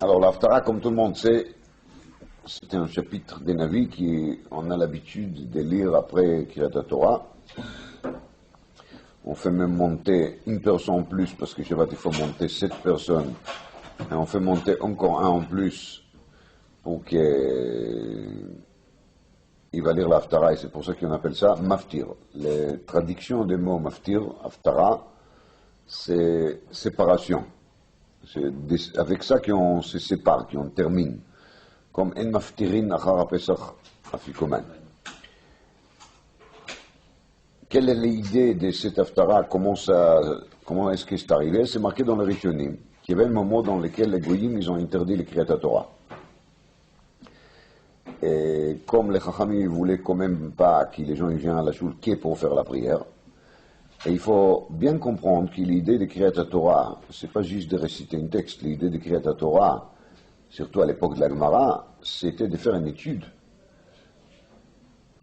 Alors l'Haftara, comme tout le monde sait, c'est un chapitre des Navis qu'on a l'habitude de lire après Kriyat Torah. On fait même monter une personne en plus, parce que Shabbat il faut monter 7 personnes. Et on fait monter encore un en plus pour qu'il va lire l'Haftara, et c'est pour ça qu'on appelle ça Maftir. Les traductions des mots Maftir, Haftara, c'est séparation. C'est avec ça qu'on se sépare, qu'on termine. Comme En Maftirin Achara Pesach Afikoman. Quelle est l'idée de cette Haftara? Comment est-ce que c'est arrivé? C'est marqué dans le Rishonim, qu'il y avait un moment dans lequel les Goyim ils ont interdit le Kriyat Torah. Et comme les Chachamim ne voulaient quand même pas que les gens ils viennent à la choule qu'est pour faire la prière, et il faut bien comprendre que l'idée de Kriyat Torah, c'est pas juste de réciter un texte. L'idée de Kriyat Torah, surtout à l'époque de la Gemara, c'était de faire une étude.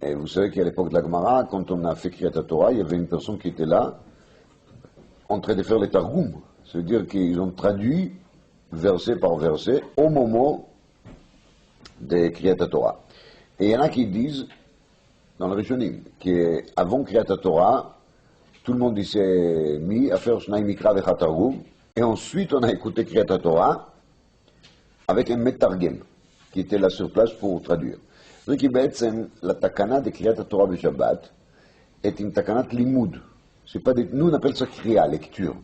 Et vous savez qu'à l'époque de la Gemara, quand on a fait Kriyat Torah, il y avait une personne qui était là, en train de faire les Targum. C'est-à-dire qu'ils ont traduit verset par verset au moment de Kriyat Torah. Et il y en a qui disent, dans le Rishonim, qu'avant Kriyat Torah, tout le monde s'est mis à faire Shnai Mikra Vechat Targum, et ensuite on a écouté Kriyat Torah avec un Metargem, qui était là sur place pour traduire. Donc, la takana de Kriyat Torah de Shabbat est une takana de limoud. Nous on appelle ça kriya, lecture.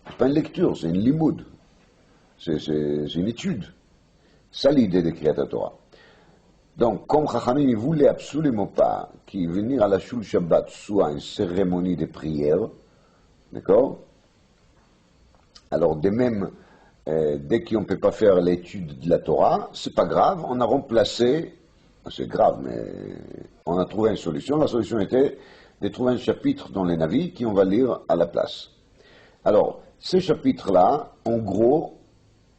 C'est pas une lecture, c'est une limoud. C'est une étude. C'est l'idée de Kriyat Torah. Donc, comme Chachamim ne voulait absolument pas qu'il venir à la Shul Shabbat soit une cérémonie de prière, d'accord? Alors, de même, dès qu'on ne peut pas faire l'étude de la Torah, c'est pas grave, on a remplacé, c'est grave, mais on a trouvé une solution. La solution était de trouver un chapitre dans les Navis qu'on va lire à la place. Alors, ces chapitres-là, en gros,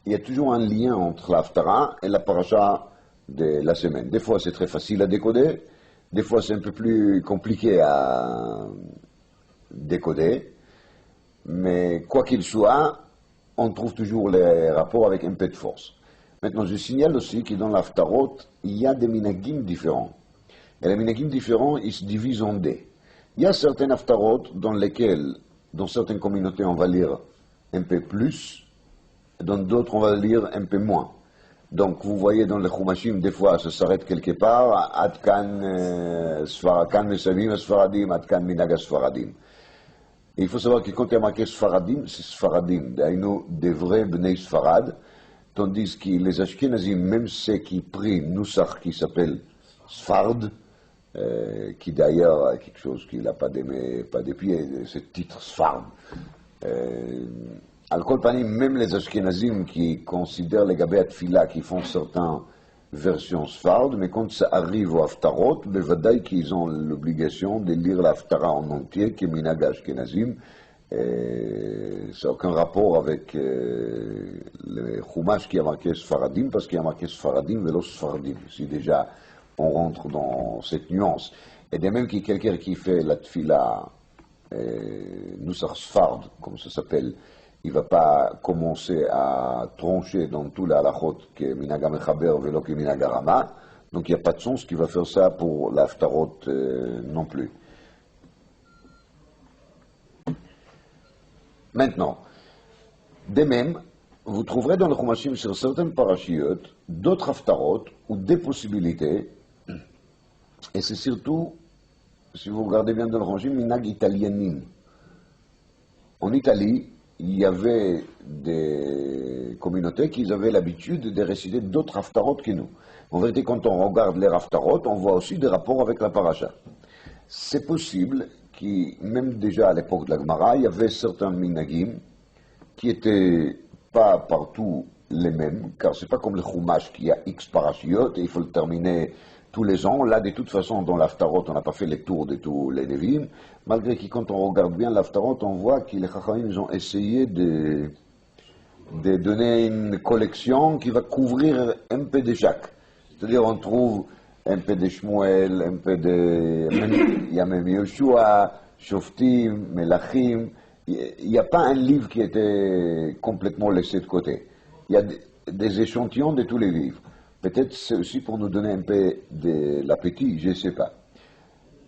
il y a toujours un lien entre l'Haftara et la paracha de la semaine. Des fois, c'est très facile à décoder, des fois, c'est un peu plus compliqué à décoder, mais quoi qu'il soit, on trouve toujours les rapports avec un peu de force. Maintenant, je signale aussi que dans l'Haftarot, il y a des minagim différents. Et les minagim différents, ils se divisent en deux. Il y a certains Haftarot dans lesquels, dans certaines communautés, on va lire un peu plus, dans d'autres, on va lire un peu moins. Donc, vous voyez dans les Chumashim, des fois, ça s'arrête quelque part, Adkan Mesavim Sfaradim, Adkan Minaga Sfaradim. Et il faut savoir que quand il y a marqué Sfaradim, c'est Sfaradim, des vrais Bnei Sfarad, tandis que les Ashkenazim, même ceux qui prient Nusach qui s'appelle Sfard, qui d'ailleurs a quelque chose qui n'a pas de pieds, ce titre Sfard. Al-Kolpanim, même les Ashkenazim qui considèrent les Gabé Atfila, qui font certaines versions Sfard, mais quand ça arrive au Haftarot, bevadaï qu'ils ont l'obligation de lire l'Haftara en entier, qui est Minag Ashkenazim. Ça n'a aucun rapport avec le Chumash qui a marqué Sfaradim, parce qu'il a marqué Sfaradim, vélo Sfaradim. Si déjà on rentre dans cette nuance. Et de même qu'il y a quelqu'un qui fait la Tfila, Nusach Sfard, comme ça s'appelle, il ne va pas commencer à trancher dans tout la halachot que Minaga Mechaber vélo que Minaga Rama. Donc il n'y a pas de sens qu'il va faire ça pour l'Haftarot non plus. Maintenant, de même, vous trouverez dans le Chumashim sur certaines parachiotes d'autres haftarot ou des possibilités, et c'est surtout, si vous regardez bien dans le Chumashim, minag italianim. En Italie, il y avait des communautés qui avaient l'habitude de réciter d'autres haftarot que nous. En vérité, quand on regarde les haftarot, on voit aussi des rapports avec la paracha. C'est possible même déjà à l'époque de la Gemara, il y avait certains minagim qui n'étaient pas partout les mêmes, car c'est pas comme le Chumash qui a X parashiot et il faut le terminer tous les ans. Là, de toute façon, dans l'Haftarot, on n'a pas fait les tours de tous les Nevim, malgré que quand on regarde bien l'Haftarot, on voit que les Chachamim ont essayé de donner une collection qui va couvrir un peu de chaque. C'est-à-dire, on trouve un peu de Shmuel, un peu de... Il y a même Yoshua, Shoftim, Melachim. Il n'y a pas un livre qui était complètement laissé de côté. Il y a des échantillons de tous les livres. Peut-être c'est aussi pour nous donner un peu de l'appétit, je ne sais pas.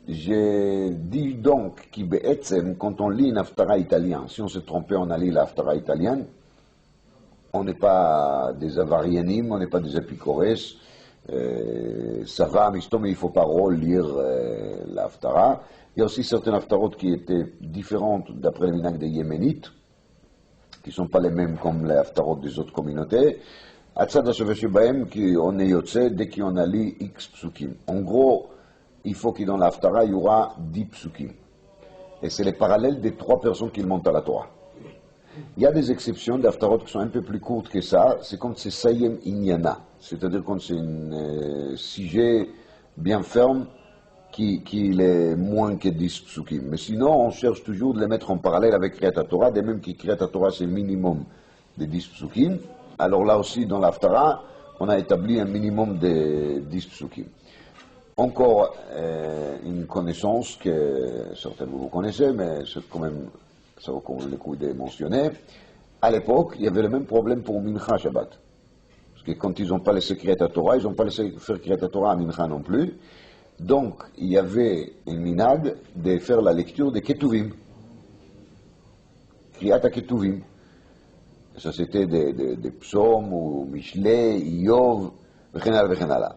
J'ai dit donc que quand on lit une Haftara italien, si on se trompait, on a lu la Haftara italienne, on n'est pas des avarianim, on n'est pas des épicores, ça va, mais il ne faut pas relire la Haftara. Il y a aussi certaines Haftarot qui étaient différentes d'après le minag des Yéménites, qui ne sont pas les mêmes comme les Haftarot des autres communautés. Atzad HaShaveh on est yotze dès qu'on a lu X psukim. En gros, il faut que dans la Haftara, il y aura 10 psukim. Et c'est les parallèles des 3 personnes qui montent à la Torah. Il y a des exceptions d'Haftarot qui sont un peu plus courtes que ça. C'est comme c'est Sayem Inyana. C'est-à-dire quand c'est un sujet bien ferme qui est moins que 10 psukim. Mais sinon, on cherche toujours de les mettre en parallèle avec Kriyat Torah, de même que Kriyat Torah c'est minimum de 10 psukim. Alors là aussi, dans l'Haftara, on a établi un minimum de 10 psukim. Encore une connaissance que certainement vous connaissez, mais c'est quand même, ça vaut quand même le coup de mentionner. À l'époque, il y avait le même problème pour Mincha Shabbat. Parce que quand ils n'ont pas laissé Kriyat Torah, ils n'ont pas laissé faire Kriyat Torah à Mincha non plus. Donc, il y avait un minag de faire la lecture des Ketuvim. Kriyat Ketuvim. Ça c'était des psaumes, ou Mishlei, Iyov, v'chenala.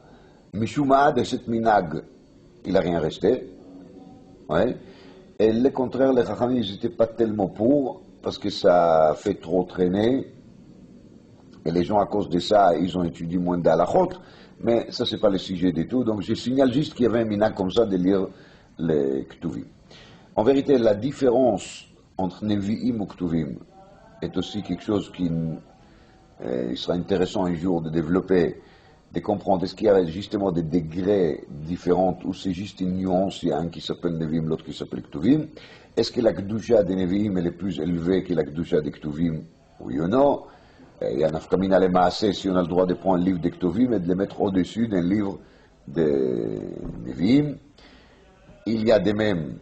Mishuma, de cette minag, il n'a rien resté. Ouais. Et le contraire, les Chachamim, ils n'étaient pas tellement pour, parce que ça fait trop traîner. Et les gens, à cause de ça, ils ont étudié moins d'halachot. Mais ça, c'est pas le sujet du tout. Donc, je signale juste qu'il y avait un minag comme ça de lire les Ktuvim. En vérité, la différence entre Nevi'im ou Ktuvim est aussi quelque chose qui il sera intéressant un jour de développer, de comprendre. Est-ce qu'il y a justement des degrés différents ou c'est juste une nuance? Il y a un qui s'appelle Nevi'im, l'autre qui s'appelle Ktuvim. Est-ce que la Kedusha des Nevi'im est plus élevée que la Kedusha des Ktuvim? Oui ou non? Il y a un afkamina les maaseh si on a le droit de prendre un livre de Ktuvim et de le mettre au-dessus d'un livre de Nevi'im. Il y a de même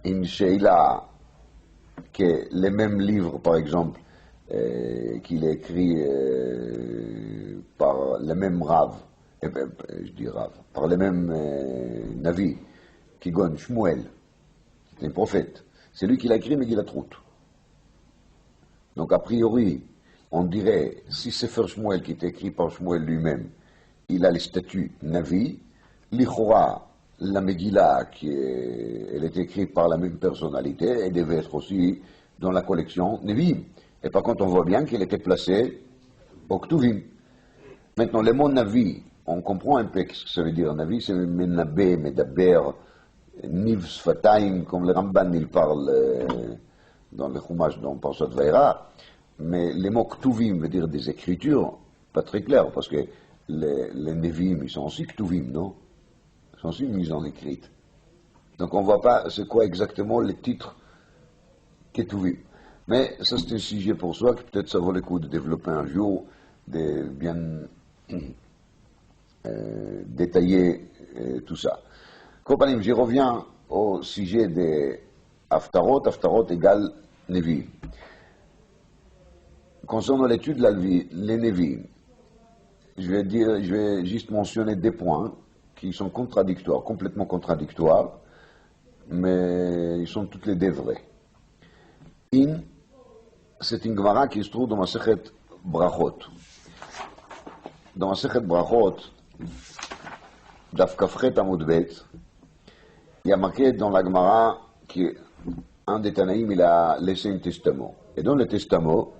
une sheila que les mêmes livres, par exemple, qu'il est écrit par le même Rav, je dis Rav, par le même Navi, qui gonne Shmuel, c'est un prophète. C'est lui qui l'a écrit, mais qui l'a troute. Donc, a priori, on dirait, si Sefer Shmuel, qui est écrit par Shmuel lui-même, il a le statut Navi, l'Ichora, la Megillah, elle est écrite par la même personnalité, elle devait être aussi dans la collection Nevi'im. Et par contre, on voit bien qu'elle était placée au Ktuvim. Maintenant, le mot Navi, on comprend un peu ce que ça veut dire. Navi, c'est Menabé, Medaber, Niv Sfataim, comme le Ramban, il parle dans le Chumash, dans Parshat Vaïra. Mais les mots Ktuvim veut dire des écritures, pas très clair, parce que les Nevi'im, ils sont aussi Ktuvim, non? Ils sont aussi mis en écrite. Donc on ne voit pas c'est quoi exactement les titres Ketuvim. Mais ça c'est un sujet pour soi, que peut-être ça vaut le coup de développer un jour, de bien détailler tout ça. Compagnons, je reviens au sujet des Haftarot. Haftarot égale Nevi'im. Concernant l'étude de les Nevi'im, je vais juste mentionner des points qui sont contradictoires, complètement contradictoires, mais ils sont toutes les deux vrais. C'est une Gemara qui se trouve dans Masechet Brachot. Dans Masechet Brachot, Daf Kafret Amud Bet, il y a marqué dans la Gemara qu'un des Tanaïm, il a laissé un testament. Et dans le testament,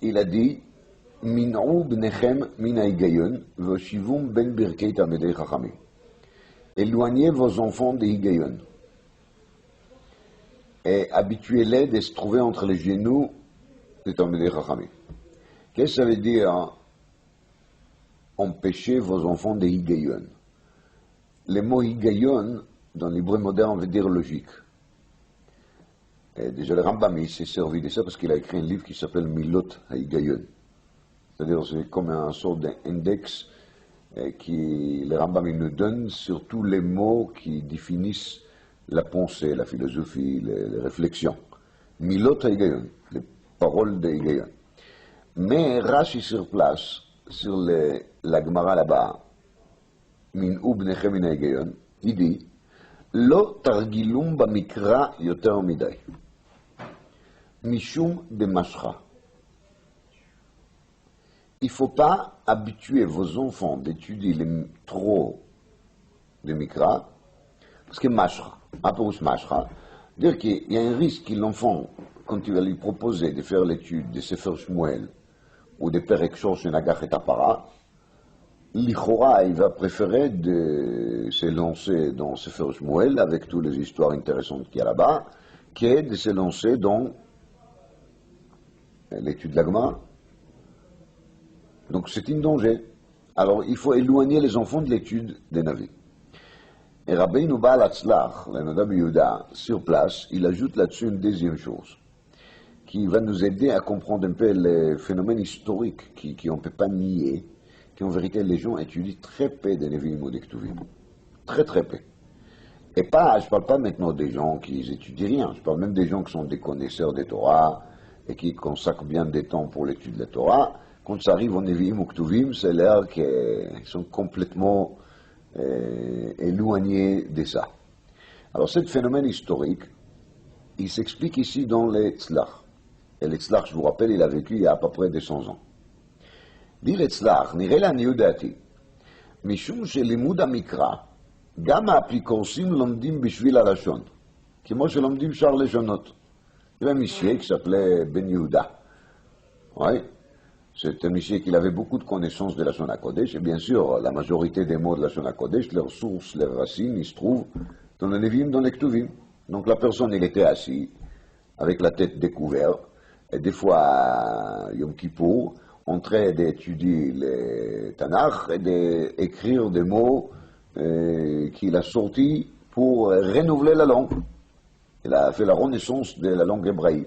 il a dit Min'u bnechem min ha'higayon, v'shivum ben birkei talmidei chachamim. Éloignez vos enfants des higayon. Et habituez-les de se trouver entre les genoux des talmidei chachamim. Qu'est-ce que ça veut dire empêcher vos enfants des higayon? Le mot higayon, dans l'hébreu moderne, veut dire logique. Et déjà le Rambam, il s'est servi de ça parce qu'il a écrit un livre qui s'appelle Milot HaHigayon. C'est-à-dire, c'est comme un sort d'index qui le Rambam il nous donne sur tous les mots qui définissent la pensée, la philosophie, les réflexions. Milot HaHigayon, les paroles de Higayon. Mais Rashi sur place, sur la Gemara là-bas, Min ubnechem min ha'igayon, il dit Lo targilum bamikra yoter midai. Mishum de mashra. Il ne faut pas habituer vos enfants d'étudier trop de mikra, parce que mashra, apouche mashra, dire qu'il y a un risque que l'enfant, quand tu vas lui proposer de faire l'étude de Sefer Shmuel ou de Perek Shosh Nagach et Apara, l'Ichora, il va préférer de se lancer dans Sefer Shmuel avec toutes les histoires intéressantes qu'il y a là-bas, que de se lancer dans l'étude de la Gemara. Donc c'est un danger. Alors il faut éloigner les enfants de l'étude des Navi. Et Rabbeinu Baal Hatzlach, le Nadav Yehuda, sur place, il ajoute là-dessus une deuxième chose, qui va nous aider à comprendre un peu les phénomènes historiques qu'on ne peut pas nier, qu'en vérité les gens étudient très peu de Nevi'im ou des Ktuvim. Très très peu. Et pas, je ne parle pas maintenant des gens qui étudient rien, je parle même des gens qui sont des connaisseurs des Torah et qui consacrent bien des temps pour l'étude de la Torah. Quand ça arrive en Nevi'im ou Ktuvim, c'est l'air qu'ils sont complètement éloignés de ça. Alors, ce phénomène historique, il s'explique ici dans les Tzlach. Et les Tzlach, je vous rappelle, il a vécu il y a à peu près 200 ans. dit les Tzlach, נראה לעניות דעתי, משום שלימוד המקרא, גם האפיקורסים לומדים בשביל הלשון, כמו שלומדים שאר לשונות. Il y avait un monsieur qui s'appelait Ben Yehuda. Oui. C'est un monsieur qui avait beaucoup de connaissances de la Shona Kodesh, et bien sûr, la majorité des mots de la Shona Kodesh, leurs sources, leurs racines, ils se trouvent dans le Nevi'im, dans les Ktuvim. Donc la personne, il était assis, avec la tête découverte, et des fois, Yom Kippour, en train d'étudier le Tanakh et d'écrire des mots qu'il a sortis pour renouveler la langue. Il a fait la renaissance de la langue hébraïque.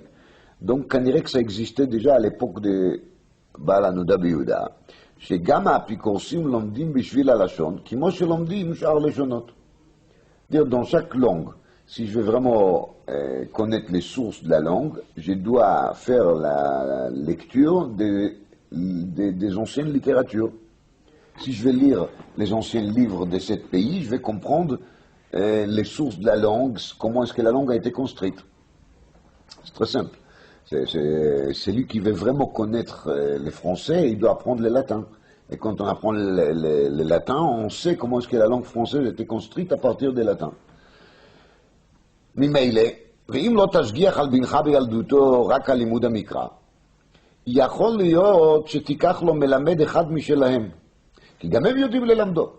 Donc, on dirait que ça existait déjà à l'époque de בעל הנודע ביהודה, שגם האפיקורסים לומדים בשביל הלשון, כמו שלומדים שאר לשונות. Dire dans chaque langue, si je veux vraiment connaître les sources de la langue, je dois faire la lecture des anciennes littératures. Si je vais lire les anciens livres de ce pays, je vais comprendre les sources de la langue, comment est-ce que la langue a été construite. C'est très simple. C'est celui qui veut vraiment connaître le français, il doit apprendre le latin. Et quand on apprend le latin, on sait comment est-ce que la langue française a été construite à partir du latin. ממילא, ואם לא תשגיח על בנך בילדותו רק על לימוד המקרא, יכול להיות שתיקח לו מלמד אחד משלהם, כי גם הם יודעים ללמדו.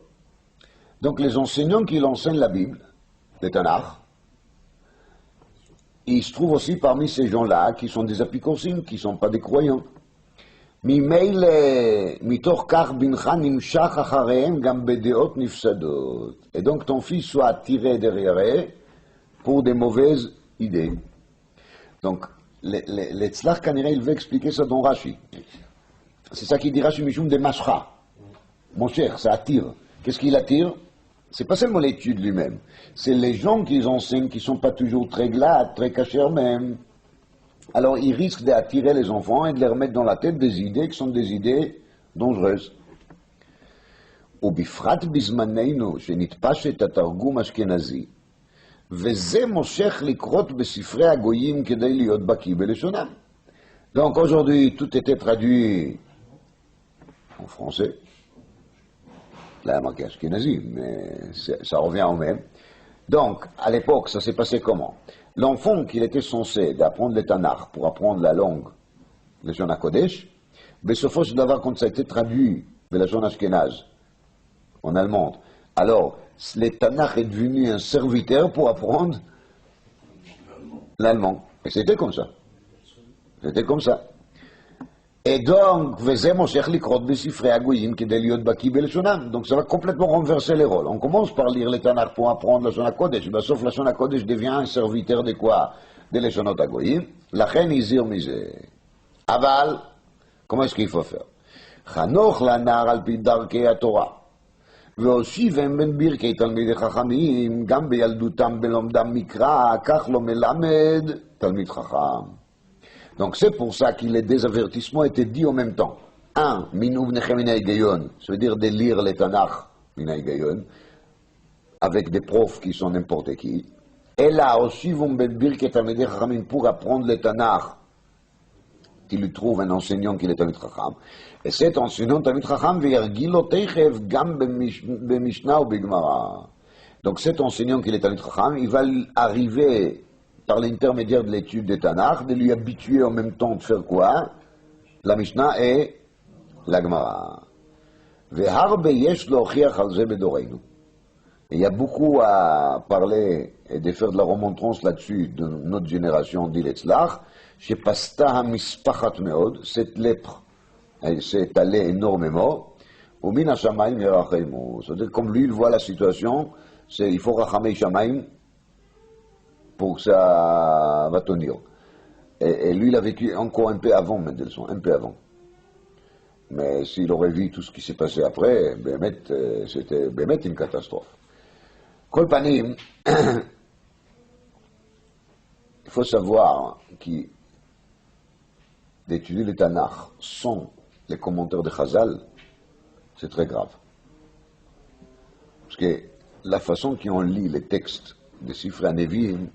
Donc les enseignants qui l'enseignent la Bible, le Tanakh, il se trouve aussi parmi ces gens-là qui sont des apicorsim, qui ne sont pas des croyants. ממילא, מתוך כך בנך נמשך אחריהם גם בדעות נפסדות. Et donc ton fils soit attiré derrière eux pour des mauvaises idées. Donc, les tzlach, kaniré, il veut expliquer ça dans Rashi. C'est ça qu'il dit Rashi Mishum de Mashra. Mon cher, ça attire. Qu'est-ce qu'il attire? C'est pas seulement l'étude lui-même, c'est les gens qui enseignent qui sont pas toujours très glades, très cachers même. Alors ils risquent d'attirer les enfants et de leur mettre dans la tête des idées qui sont des idées dangereuses. ובפרט בזמננו שנתפשט התרגום אשכנזי, וזה מושך לקרות בספרי הגויים כדי להיות בקיא בלשונם. Donc aujourd'hui tout était traduit en français. Là, il y a marqué Ashkenazi, mais ça revient au même. Donc, à l'époque, ça s'est passé comment? L'enfant qu'il était censé d'apprendre le Tanakh pour apprendre la langue, le Shona Kodesh, mais ce faux d'avoir, quand ça a été traduit de la Shona Ashkenaz, en allemande, alors, le Tanakh est devenu un serviteur pour apprendre l'allemand. Et c'était comme ça. C'était comme ça. Et donc, donc ça va complètement renverser les rôles. On commence par lire le Tanakh pour apprendre la Shona Kodesh. Et sauf la Shona Kodesh devient un serviteur de quoi? De Leshonot Hagoyim. La reine izir misé. Aval, comment est-ce qu'il faut faire? Chanoch lanar al pi darkei haTorah. והושיבם בין ברכי תלמידי חכמים, גם בילדותם בלומדם מקרא, כך לא מלמד תלמיד חכם. Donc c'est pour ça que les désavertissements étaient dits en même temps. Un, Minouv Nechem Mina Higayon, ça veut dire de lire les Tanakh Mina Higayon, avec des profs qui sont n'importe qui. Et là aussi, vont Birket Talmidei Chachamim pour apprendre les Tanakh, qu'il lui trouve un enseignant qui est Talmid Chacham. Et cet enseignant Talmid Chacham, V'yargilo Teichev Gam B'Mishnah ou B'Gemara. Donc cet enseignant qui est Talmid Chacham, il va arriver par l'intermédiaire de l'étude des Tanakh, de lui habituer en même temps de faire quoi? La Mishnah et la Gemara. Ve'harbe yesh lochiach al ze bedoreinu. Il y a beaucoup à parler et de faire de la remontrance là-dessus de notre génération d'Iletzlach. Chez Pasta hamispachat meod, cette lèpre, elle s'est allée énormément. Ou min hashamayim yerachemu. C'est-à-dire, comme lui, il voit la situation, il faut rachamei shamayim pour que ça va tenir. Et lui, il a vécu encore un peu avant Mendelssohn, un peu avant. Mais s'il aurait vu tout ce qui s'est passé après, c'était une catastrophe. Kol panim, il faut savoir d'étudier le Tanakh sans les commentaires de Chazal, c'est très grave. Parce que la façon qu'on lit les textes de Sifra Nevi'im,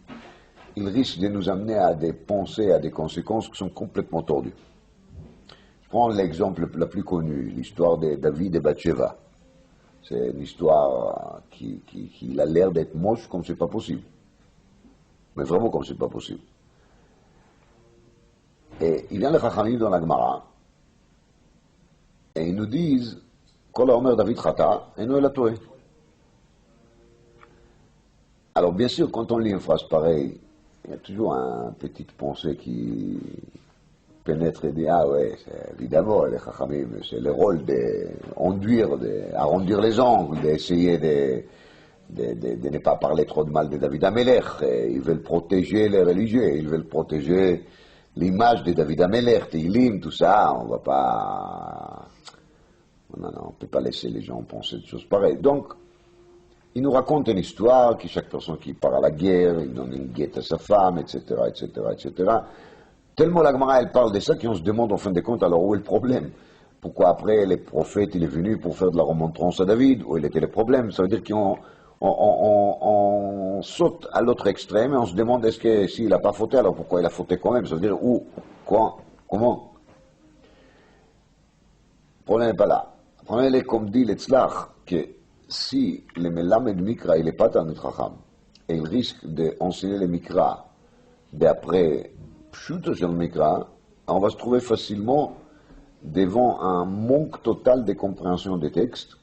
il risque de nous amener à des pensées, à des conséquences qui sont complètement tordues. Je prends l'exemple le plus connu, l'histoire de David et Bathsheba. C'est une histoire qui a l'air d'être moche comme c'est pas possible. Mais vraiment comme c'est pas possible. Et il vient le Chachamim dans la Gemara, et ils nous disent, Kol Omer David Chata, et nous la Torah. Alors bien sûr, quand on lit une phrase pareille, il y a toujours une petite pensée qui pénètre et dit, ah ouais, évidemment, les Chachamim, c'est le rôle d'arrondir les angles, d'essayer de ne pas parler trop de mal de David Amelech. Ils veulent protéger les religieux, ils veulent protéger l'image de David Amelech, Tehillim, tout ça, on va pas... Non, on ne peut pas laisser les gens penser de choses pareilles. Donc, il nous raconte une histoire que chaque personne qui part à la guerre, il donne une guette à sa femme, etc., etc., etc. Tellement la Gemara, elle parle de ça qu'on se demande en fin de compte, alors où est le problème? Pourquoi après, les prophètes, il est venu pour faire de la remontrance à David? Où il était le problème? Ça veut dire qu'on saute à l'autre extrême et on se demande est-ce que s'il n'a pas fauté, alors pourquoi il a fauté quand même? Ça veut dire où? Quoi? Comment? Le problème n'est pas là. Le problème est, comme dit l'Etzlach, que si le Melamed Mikra, il n'est pas Talmid Chacham, et il risque d'enseigner le Mikra d'après Pshuto sur le Mikra, on va se trouver facilement devant un manque total de compréhension des textes,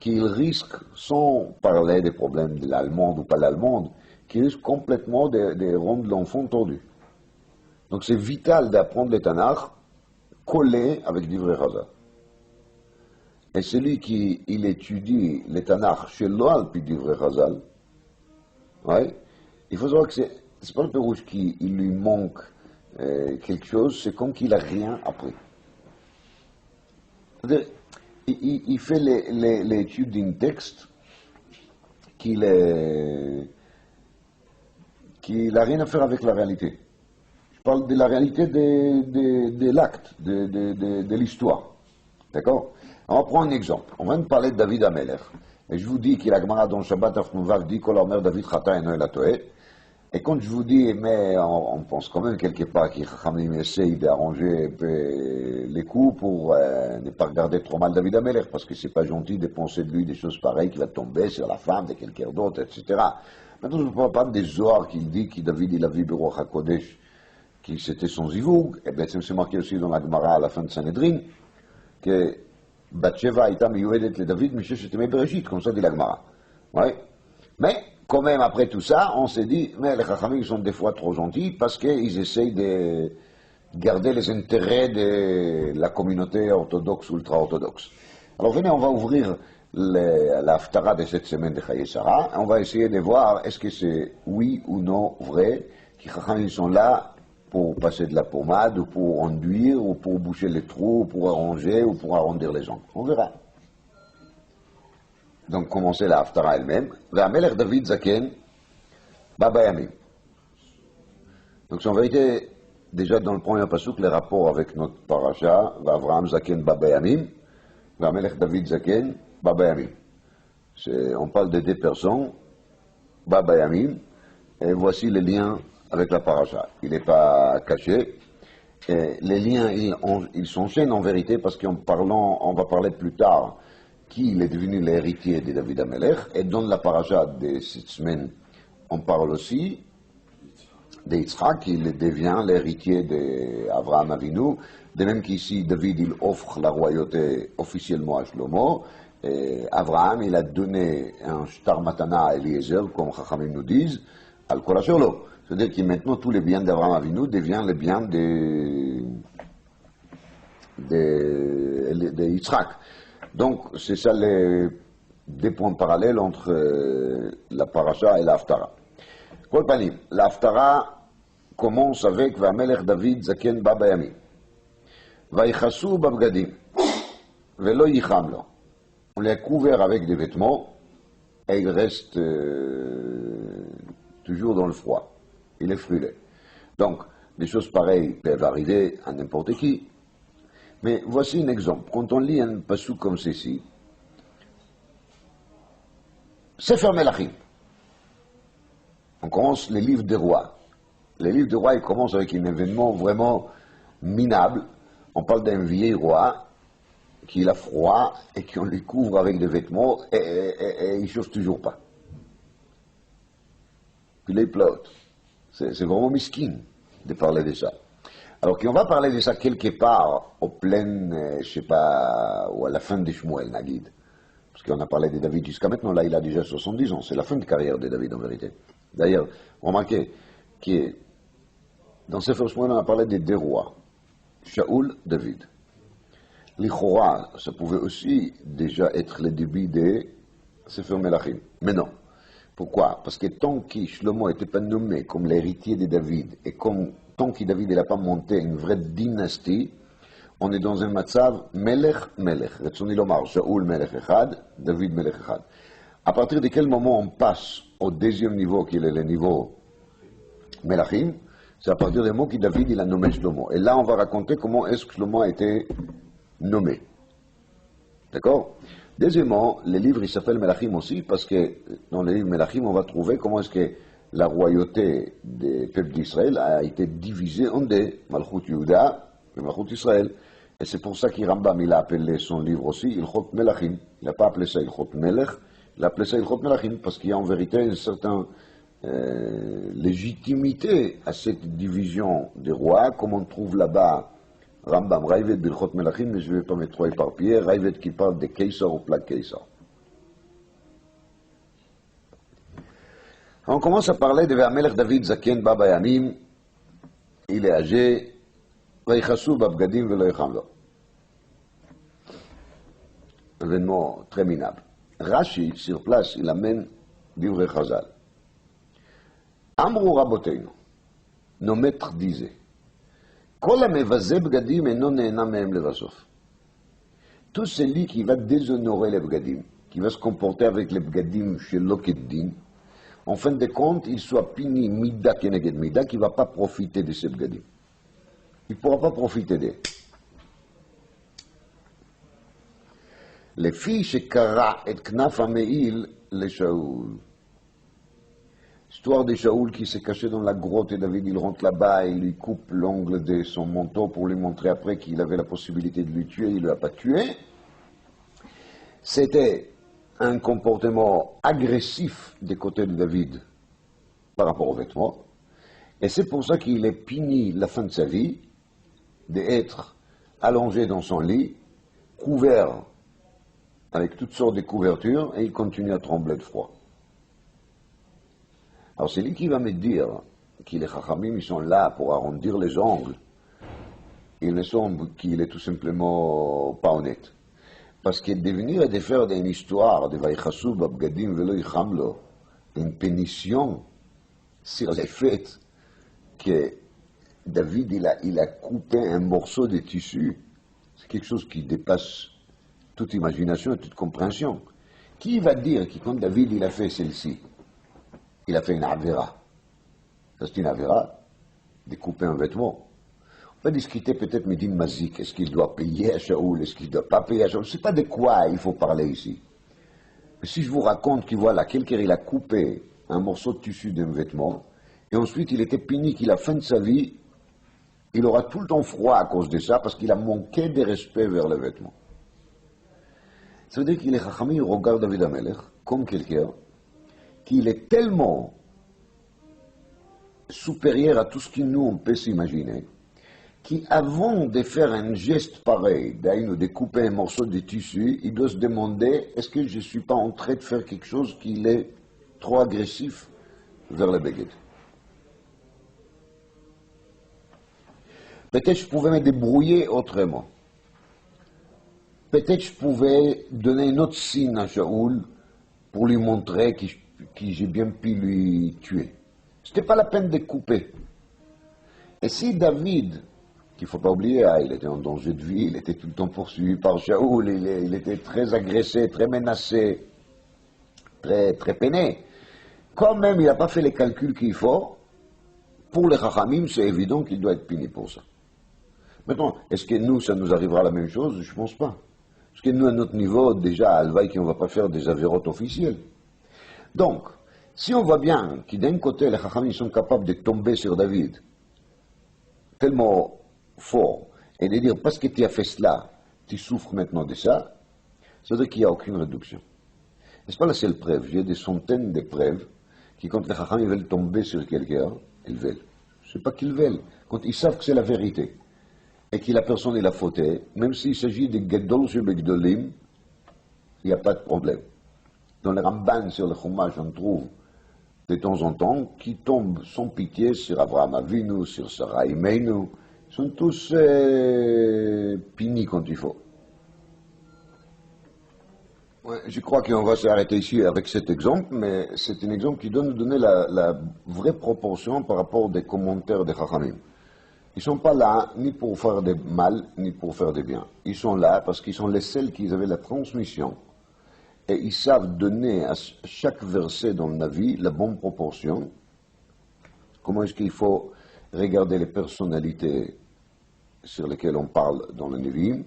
qu'il risque, sans parler des problèmes de l'allemande ou pas l'allemande, qu'il risque complètement de rendre l'enfant tordu. Donc c'est vital d'apprendre le Tanakh collé avec d'Ivrei Chazal. Et celui qui étudie le Tanakh chez l'Oal puis d'Ivrei Chazal, ouais, il faut savoir que c'est pas le Pérouche qui lui manque quelque chose, c'est comme qu'il n'a rien appris. C'est-à-dire, il fait l'étude d'un texte qu'il n'a rien à faire avec la réalité. Je parle de la réalité de l'acte, de l'histoire. D'accord? On va prendre un exemple. On vient de parler de David Amelech. Et je vous dis qu'il a Gemara dans Shabbat Afnuvav dit Kol Omer David Chata et Noël Atoé. Et quand je vous dis, mais on pense quand même quelque part qu'il essaye d'arranger un peu les coups pour ne pas regarder trop mal David Amelech, parce que c'est pas gentil de penser de lui des choses pareilles qui va tomber sur la femme de quelqu'un d'autre, etc. Maintenant, je ne parle pas des Zohar qui dit que David il a vu Beruach HaKodesh, qui c'était son zivoug. Et bien, c'est marqué aussi dans la Gemara à la fin de Sanhedrin, que Bathsheba ita miyuedet le David, Misheshet Yemei Bereshit, comme ça dit la Gemara. Ouais. Mais, quand même, après tout ça, on s'est dit, mais les Chachamim sont des fois trop gentils parce qu'ils essayent de garder les intérêts de la communauté orthodoxe ou ultra-orthodoxe. Alors venez, on va ouvrir la Haftara de cette semaine de Chaye Sarah, et on va essayer de voir est-ce que c'est oui ou non vrai que les Chachamim sont là pour passer de la pommade, ou pour enduire, ou pour boucher les trous, ou pour arranger, ou pour arrondir les ongles. On verra. Donc, commencer la Haftara elle-même. Ve'amelech David Zaken, Baba Yamim. Donc, c'est en vérité déjà dans le premier pasuk, les rapports avec notre paracha, Avraham Zaken Babayamim, Vamelech David Zaken Babayamim. On parle de deux personnes, Babayamim, et voici les liens avec la paracha. Il n'est pas caché. Et les liens, ils s'enchaînent en vérité parce on va parler plus tard qui est devenu l'héritier de David Amelech. Et dans la paracha de cette semaine, on parle aussi d'Yitzhak, il devient l'héritier d'Avraham Avinu. De même qu'ici, David, il offre la royauté officiellement à Shlomo. Et Avraham, il a donné un shtar matana à Eliezer, comme Chachamim nous disent, al kol asher lo. C'est-à-dire que maintenant, tous les biens d'Avraham Avinu deviennent les biens de Yitzhak. Donc, c'est ça les deux points parallèles entre la paracha et la haftara. Kol panim, la haftara commence avec Vamelech David Zaken Babayamim. Vayichasu babgadim. Velo yicham lo. On les a couverts avec des vêtements et il reste toujours dans le froid. Il est frûlé. Donc, des choses pareilles peuvent arriver à n'importe qui. Mais voici un exemple. Quand on lit un passage comme ceci, Sefer Melachim. On commence les livres des rois. Les livres des rois, ils commencent avec un événement vraiment minable. On parle d'un vieil roi qui a froid et qu'on lui couvre avec des vêtements et il ne chauffe toujours pas. Puis il pleure. C'est vraiment miskin de parler de ça. Alors qu'on va parler de ça quelque part au plein, je sais pas, ou à la fin de Shmuel, Nagid. Parce qu'on a parlé de David jusqu'à maintenant, là il a déjà 70 ans. C'est la fin de carrière de David en vérité. D'ailleurs, remarquez que dans Sefer Shmuel, on a parlé des deux rois, Shaoul, David. L'Ichora, ça pouvait aussi déjà être le début de Sefer Melachim. Mais non. Pourquoi? Parce que tant que Shlomo n'était pas nommé comme l'héritier de David, et tant que David n'a pas monté une vraie dynastie, on est dans un matzav Melech, Retzoni Lomar, Shaoul Melech Echad, David Melech Echad. À partir de quel moment on passe au deuxième niveau, qui est le niveau Melachim, c'est à partir du moment que David il a nommé Shlomo. Et là, on va raconter comment est-ce que Shlomo a été nommé. D'accord? Deuxièmement, les livres, ils s'appellent Melachim aussi, parce que dans les livres Melachim, on va trouver comment est-ce que la royauté des peuples d'Israël a été divisée en deux, Malchut Yehuda et Malchut Israël. Et c'est pour ça que Rambam, il a appelé son livre aussi Ilchot Melachim. Il n'a pas appelé ça Ilchot Melech, il a appelé ça Ilchot Melachim, parce qu'il y a en vérité une certaine légitimité à cette division des rois, comme on trouve là-bas Rambam, Raivet Bilchot Melachim, mais je ne vais pas mettre trop éparpillé, Raivet qui parle de Keisar ou plaque Keisar. On commence à parler de Vamelech David Zaken Babayamim, il est âgé, Vayichasu Babgadim Velo Yicham Lo. Événement très minable. Rashi, sur place, il amène d'Ivre Chazal. Amru Raboteinu, nos maîtres disaient, Kol המבזה בגדים אינו נהנה מהם לבסוף. Tout celui qui va déshonorer les bgadim, qui va se comporter avec les bgadim chez l'Okeddin, en fin de compte, il soit puni mida keneged mida, qui ne va pas profiter de ces bgadim. Il ne pourra pas profiter d'eux. לפי שקרע את כנף המעיל לשאול. Histoire de Shaoul qui s'est caché dans la grotte et David il rentre là-bas et il lui coupe l'ongle de son manteau pour lui montrer après qu'il avait la possibilité de lui tuer, il ne l'a pas tué. C'était un comportement agressif des côtés de David par rapport aux vêtements. Et c'est pour ça qu'il est puni la fin de sa vie d'être allongé dans son lit, couvert avec toutes sortes de couvertures et il continue à trembler de froid. Alors c'est lui qui va me dire que les Chachamim ils sont là pour arrondir les ongles. Il me semble qu'il est tout simplement pas honnête. Parce que de venir et de faire une histoire de Vayichasu Babgadim Velo Yicham Lo, une pénition sur le fait que David il a coupé un morceau de tissu, c'est quelque chose qui dépasse toute imagination et toute compréhension. Qui va dire que quand David il a fait celle-ci, il a fait une avéra. Ça c'est une avéra de couper un vêtement. On va discuter peut-être Médine Mazik, est-ce qu'il doit payer à Shaoul, est-ce qu'il ne doit pas payer à Shaoul, je ne sais pas de quoi il faut parler ici. Mais si je vous raconte qu'il voilà, quelqu'un il a coupé un morceau de tissu d'un vêtement, et ensuite il était puni qu'il a fin de sa vie, il aura tout le temps froid à cause de ça, parce qu'il a manqué de respect vers le vêtement. Ça veut dire qu'il est Chachamim, il regarde David Amelech comme quelqu'un qu'il est tellement supérieur à tout ce que nous on peut s'imaginer, qu'avant de faire un geste pareil, de couper un morceau de tissu, il doit se demander est-ce que je ne suis pas en train de faire quelque chose qui est trop agressif vers le Beged. Peut-être je pouvais me débrouiller autrement. Peut-être je pouvais donner un autre signe à Shaoul pour lui montrer que j'ai bien pu lui tuer. Ce n'était pas la peine de couper. Et si David, qu'il ne faut pas oublier, il était en danger de vie, il était tout le temps poursuivi par Shaoul, il était très agressé, très menacé, très, très peiné. Quand même, il n'a pas fait les calculs qu'il faut. Pour les Chachamim, c'est évident qu'il doit être puni pour ça. Maintenant, est-ce que nous, ça nous arrivera la même chose? Je ne pense pas. Parce que nous, à notre niveau, déjà, à Alvaï, on ne va pas faire des avérotes officielles. Donc, si on voit bien que d'un côté, les Chachamim sont capables de tomber sur David, tellement fort, et de dire, parce que tu as fait cela, tu souffres maintenant de ça, ça veut dire qu'il n'y a aucune réduction. Et ce n'est pas la seule preuve. J'ai des centaines de preuves qui, quand les Chachamim veulent tomber sur quelqu'un, ils veulent. Ce n'est pas qu'ils veulent. Quand ils savent que c'est la vérité, et que la personne est la fautée, même s'il s'agit de Gedol sur Begdolim, il n'y a pas de problème. Dans les Ramban, sur le Chumash, on trouve de temps en temps qui tombent sans pitié sur Abraham Avinu, sur Sarah Imeinu. Ils sont tous punis quand il faut. Ouais, je crois qu'on va s'arrêter ici avec cet exemple, mais c'est un exemple qui doit nous donner la vraie proportion par rapport des commentaires des Chachamim. Ils ne sont pas là ni pour faire du mal, ni pour faire du bien. Ils sont là parce qu'ils sont les seuls qui avaient la transmission. Et ils savent donner à chaque verset dans la vie la bonne proportion. Comment est-ce qu'il faut regarder les personnalités sur lesquelles on parle dans le Nevi'im.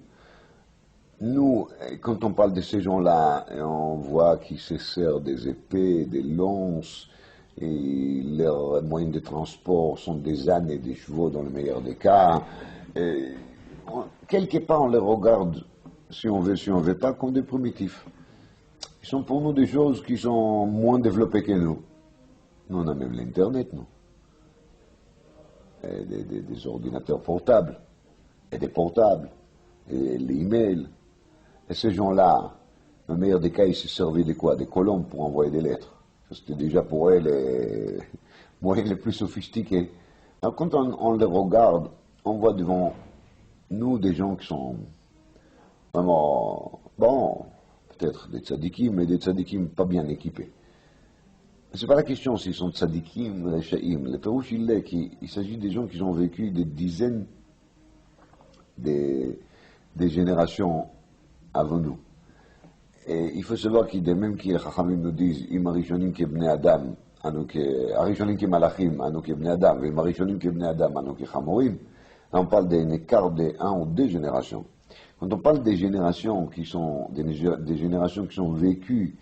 Nous, quand on parle de ces gens-là, on voit qu'ils se servent des épées, des lances, et leurs moyens de transport sont des ânes et des chevaux dans le meilleur des cas. Quelque part, on les regarde, si on veut, si on ne veut pas, comme des primitifs. Ils sont pour nous des choses qui sont moins développées que nous. Nous, on a même l'Internet, nous. Et des ordinateurs portables, et des portables, et l'email. Et ces gens-là, dans le meilleur des cas, ils se servaient de quoi? Des colombes pour envoyer des lettres. C'était déjà pour eux les moyens les plus sophistiqués. Alors quand on les regarde, on voit devant nous des gens qui sont vraiment, bon, peut-être des tzadikim, mais des tzadikim pas bien équipés. C'est pas la question s'ils sont tzadikim ou shaïm. Le Pérouche, il s'agit des gens qui ont vécu des dizaines des générations avant nous. Et il faut savoir qu'il est même que les Chachamim nous disent Im Arishonim ke Bnei Adam, Arishonim ke Malachim, anu ke Bnei Adam, et Im Arishonim ke Bnei Adam, anu ke Chamorim. On parle d'un écart de 1 ou 2 générations. Quand on parle des générations qui sont des générations qui sont vécues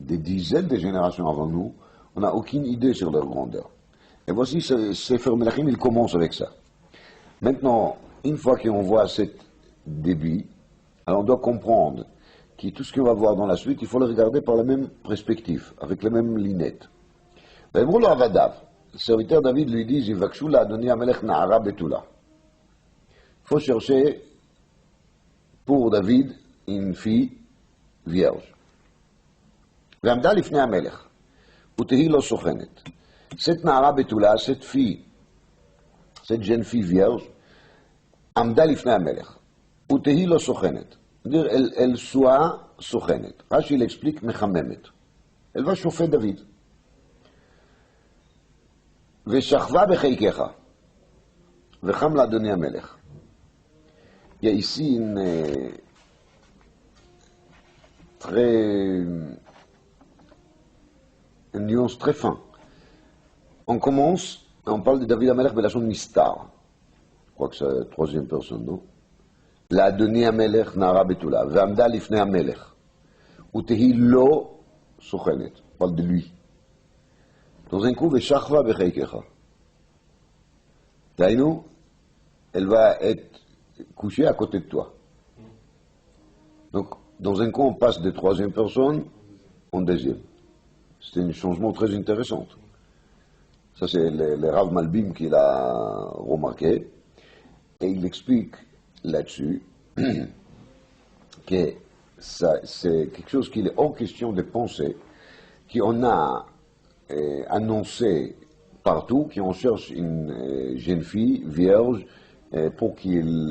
des dizaines de générations avant nous, on n'a aucune idée sur leur grandeur. Et voici, Sefer Melachim, il commence avec ça. Maintenant, une fois qu'on voit cet débit, alors on doit comprendre que tout ce qu'on va voir dans la suite, il faut le regarder par la même perspective, avec les mêmes lunettes. Le serviteur David lui dit, il faut chercher pour David une fille vierge. Cette na'ara betula, cette fille, cette jeune fille vierge, Amda lifnei HaMelech. Utehi lo sochenet. C'est-à-dire, elle soit sochenet. Rashi, il explique, mechamemet. Elle va chauffer David. Veshachva becheikecha. Vecham l'Adoni HaMelech. Il y a ici une nuance très fin. On commence On parle de David Amelech Belachon Nistar. Je crois que c'est la troisième personne, non? La Adoni Amelech Nara Betula. Vamda Lifne Amelech. Utehi Lo Sochenet. On parle de lui. Dans un coup, Veshachva Becheikecha. Taïnou, elle va être couchée à côté de toi. Donc, dans un coup, on passe de troisième personne en deuxième. C'est un changement très intéressant. Ça, c'est le Rav Malbim qui l'a remarqué. Et il explique là-dessus que c'est quelque chose qu'il est hors question de penser, qu'on a annoncé partout qu'on cherche une jeune fille vierge pour qu'il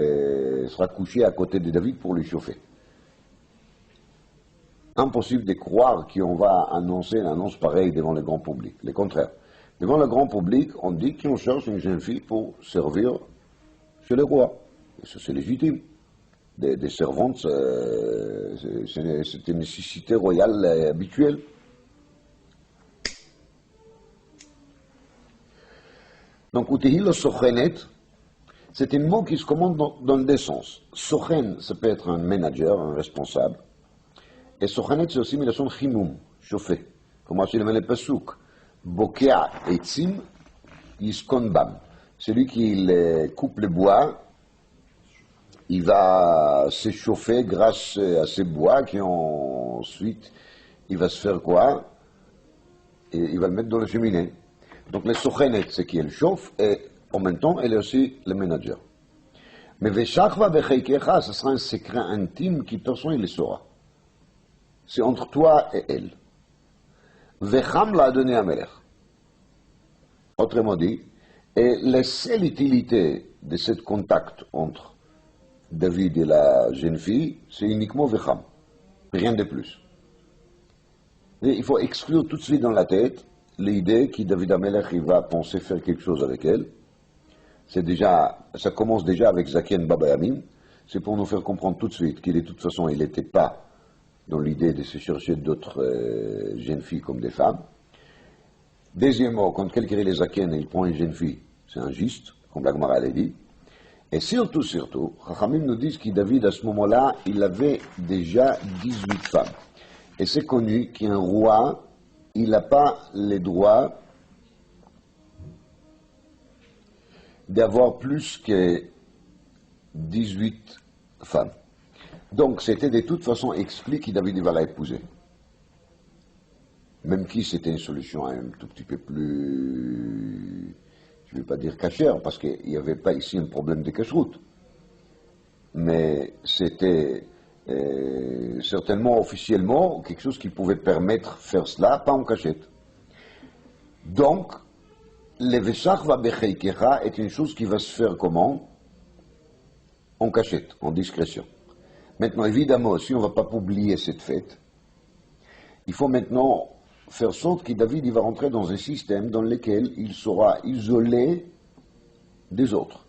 sera couché à côté de David pour lui chauffer. Impossible de croire qu'on va annoncer une annonce pareille devant le grand public. Le contraire. Devant le grand public, on dit qu'on cherche une jeune fille pour servir chez le roi. Et ça, c'est légitime. Des servantes, c'est une nécessité royale habituelle. Donc, Utehilo Sochenet, c'est un mot qui se commande dans les deux sens. Sochen, ça peut être un manager, un responsable. Et Sochenet, c'est aussi milachon chimoum, chauffer. Comme je le mets le pasouk. Bokea etzim, yiskon bam. Celui qui coupe le bois, il va s'échauffer grâce à ces bois qui ensuite, il va se faire quoi? Et il va le mettre dans la cheminée. Donc le sochenet, c'est qui elle chauffe, et en même temps, elle est aussi le manager. Mais Veshachva Becheikecha, ce sera un secret intime qui personne ne le saura. C'est entre toi et elle. Vecham l'a donné à Melech. Autrement dit, et la seule utilité de ce contact entre David et la jeune fille, c'est uniquement Vecham. Rien de plus. Et il faut exclure tout de suite dans la tête l'idée que David Amelech il va penser faire quelque chose avec elle. Ça commence déjà avec Zaken Baba Yamin. C'est pour nous faire comprendre tout de suite qu'il de toute façon, il n'était pas dans l'idée de se chercher d'autres jeunes filles comme des femmes. Deuxièmement, quand quelqu'un les Zaken et il prend une jeune fille, c'est injuste, comme la Gemara l'a dit. Et surtout, Chachamim nous disent que David, à ce moment-là, il avait déjà 18 femmes. Et c'est connu qu'un roi, il n'a pas le droit d'avoir plus que 18 femmes. Donc, c'était de toute façon expliqué que David va la épouser. Même qui c'était une solution un tout petit peu plus, je ne vais pas dire cachère, parce qu'il n'y avait pas ici un problème de cacheroute. Mais c'était certainement officiellement quelque chose qui pouvait permettre de faire cela, pas en cachette. Donc, le Veshachva Becheikecha est une chose qui va se faire comment? En cachette, en discrétion. Maintenant, évidemment, si on ne va pas publier cette fête, il faut maintenant faire sorte que David il va rentrer dans un système dans lequel il sera isolé des autres.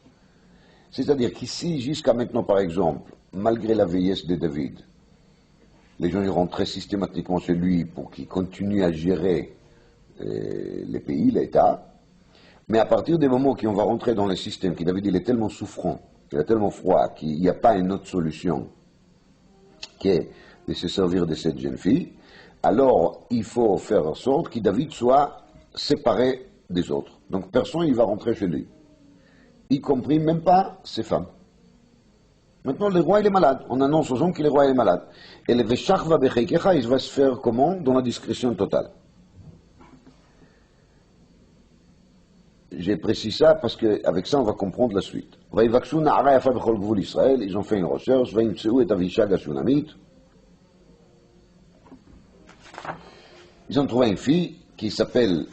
C'est-à-dire qu'ici, jusqu'à maintenant, par exemple, malgré la vieillesse de David, les gens y rentraient systématiquement chez lui pour qu'il continue à gérer les pays, l'État. Mais à partir du moment qu'on va rentrer dans le système, que David il est tellement souffrant, il est tellement froid, qu'il n'y a pas une autre solution que de se servir de cette jeune fille, alors il faut faire en sorte que David soit séparé des autres. Donc personne ne va rentrer chez lui, y compris même pas ses femmes. Maintenant, le roi il est malade. On annonce aux hommes que le roi il est malade. Et le Veshachva Becheikecha, il va se faire comment? Dans la discrétion totale. J'ai précisé ça parce qu'avec ça, on va comprendre la suite. Ils ont fait une recherche, ils ont trouvé une fille qui s'appelle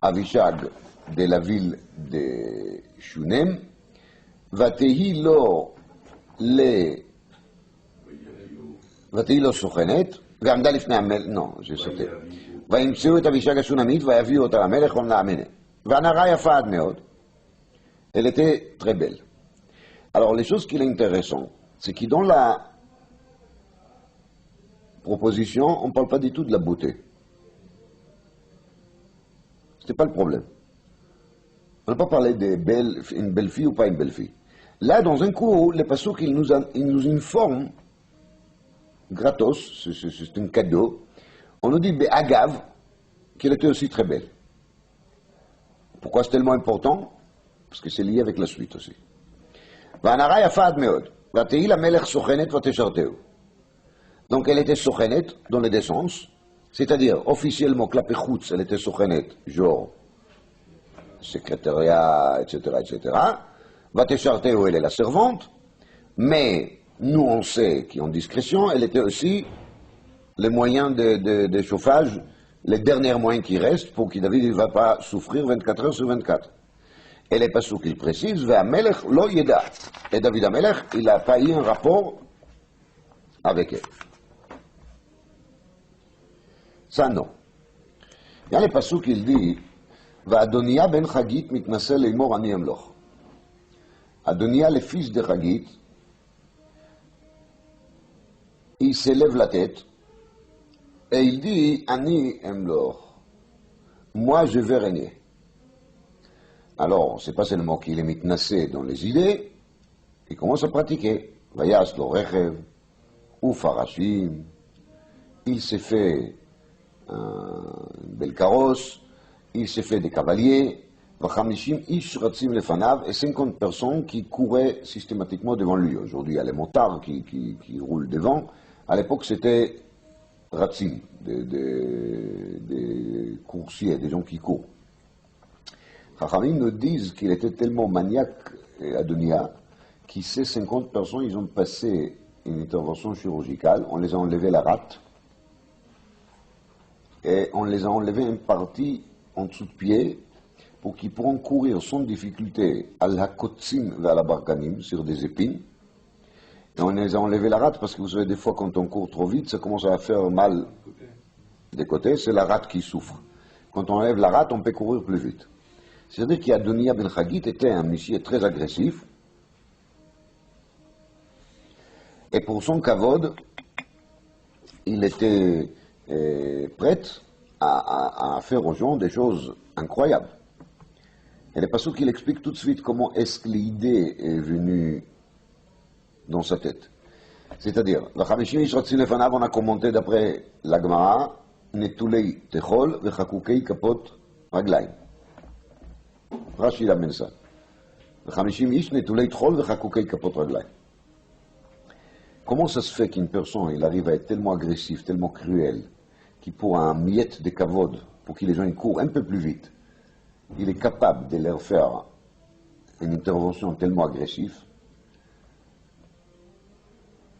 Avishag de la ville de Shunem. Vatehi lo sochenet, ועמדה לפני המלך, non, j'ai sauté. וימצאו את אבישג השונמית ויביאו אותה למלך ולאמנה. והנערה יפה עד מאוד. Elle était très belle. Alors, les choses qui sont intéressantes, c'est que dans la proposition, on ne parle pas du tout de la beauté. Ce n'était pas le problème. On n'a pas parlé de une belle fille ou pas une belle fille. Là, dans un cours, les passouk, ils nous informent, gratos, c'est un cadeau, on nous dit, Agav, qu'elle était aussi très belle. Pourquoi c'est tellement important? Parce que c'est lié avec la suite aussi. והנערה יפה עד מאוד, ותהי למלך סוכנת ותשרתהו. Donc elle était סוכנת dans les deux sens, c'est-à-dire officiellement כלפי חוץ, elle était סוכנת, genre secrétariat, etc., etc. ותשרתהו, elle est la servante, mais nous on sait qu'en discrétion, elle était aussi les moyens de chauffage, les derniers moyens qui restent pour que David ne va pas souffrir 24 heures sur 24. Et les passouk, il précise, Ve'amelech lo yeda. Et David Amelech, il n'a pas eu un rapport avec elle. Ça, non. Il y a les passouk, il dit, Ve'adonia ben Chagit mitnaseh leimor ani emloch. Adonia, le fils de Chagit, il s'élève la tête, et il dit, Ani emloch. Moi, je vais régner. Alors, c'est pas seulement qu'il est mitnassé dans les idées, il commence à pratiquer. Vayas lo rechev, ou farashim, il s'est fait une belle carrosse, il s'est fait des cavaliers, vachamishim ish ratzim lefanav, et 50 personnes qui couraient systématiquement devant lui. Aujourd'hui, il y a les motards qui roulent devant. À l'époque, c'était ratzim, des coursiers, des gens qui courent. Chachamim nous disent qu'il était tellement maniaque, Adonia, qu'il ces 50 personnes, ils ont passé une intervention chirurgicale, on les a enlevé la rate, et on les a enlevé une partie en dessous de pied, pour qu'ils pourront courir sans difficulté à la kotzim vers la barkanim, sur des épines, et on les a enlevé la rate, parce que vous savez, des fois, quand on court trop vite, ça commence à faire mal des côtés, c'est la rate qui souffre. Quand on enlève la rate, on peut courir plus vite. C'est-à-dire qu'Adonia ben Chagit était un monsieur très agressif. Et pour son kavod, il était prêt à faire aux gens des choses incroyables. Et les passouk, il explique tout de suite comment est-ce que l'idée est venue dans sa tête. C'est-à-dire, on a commenté d'après la Gemara, Netulei techol vechakukei kapot raglaim. Rashi l'amène ça. 50 ish netulei tchol vechakukei kapot raglaim. Comment ça se fait qu'une personne, il arrive à être tellement agressif, tellement cruel, qu'il pour un miette de kavod, pour que les gens ils courent un peu plus vite, il est capable de leur faire une intervention tellement agressive?